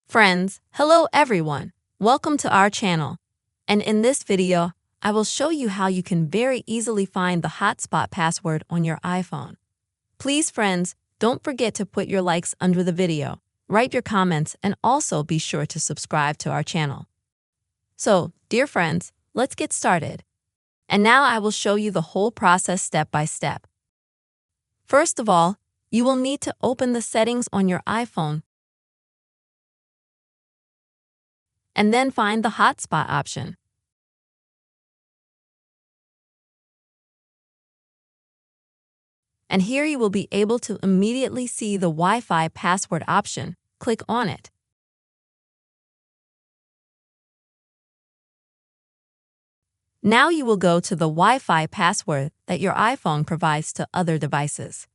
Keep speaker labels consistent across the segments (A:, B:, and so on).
A: Friends, hello everyone. Welcome to our channel. And in this video, I will show you how you can very easily find the hotspot password on your iPhone. Please friends, don't forget to put your likes under the video, write your comments, and also be sure to subscribe to our channel. So, dear friends, let's get started. And now I will show you the whole process step by step. First of all, you will need to open the settings on your iPhone and then find the hotspot option. And here you will be able to immediately see the Wi-Fi password option. Click on it. Now you will go to the Wi-Fi password that your iPhone provides to other devices.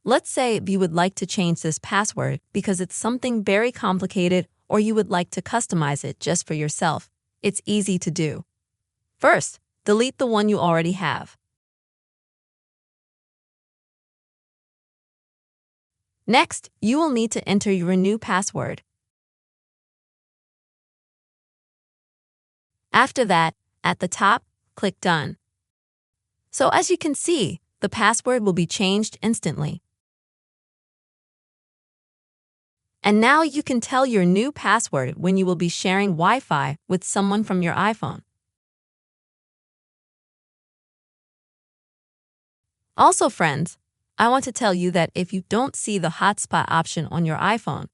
A: Let's say you would like to change this password because it's something very complicated or you would like to customize it just for yourself. It's easy to do. First, delete the one you already have. Next, you will need to enter your new password. After that, at the top, click Done. So as you can see, the password will be changed instantly. And now you can tell your new password when you will be sharing Wi-Fi with someone from your iPhone. Also, friends, I want to tell you that if you don't see the hotspot option on your iPhone,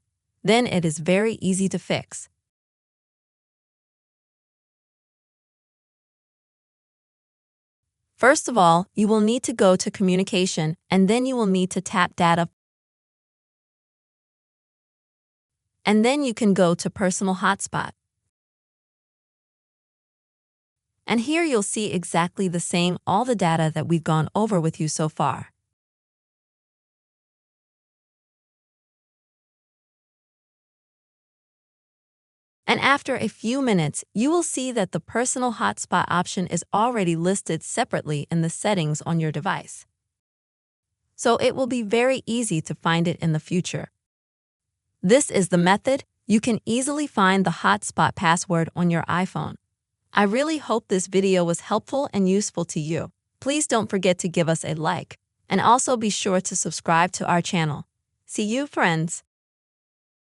A: then it is very easy to fix. First of all, you will need to go to Communication and then you will need to tap Data. And then you can go to Personal Hotspot. And here you'll see exactly the same all the data that we've gone over with you so far. And after a few minutes, you will see that the Personal Hotspot option is already listed separately in the settings on your device. So it will be very easy to find it in the future. This is the method you can easily find the hotspot password on your iPhone. I really hope this video was helpful and useful to you. Please don't forget to give us a like, and also be sure to subscribe to our channel. See you, friends!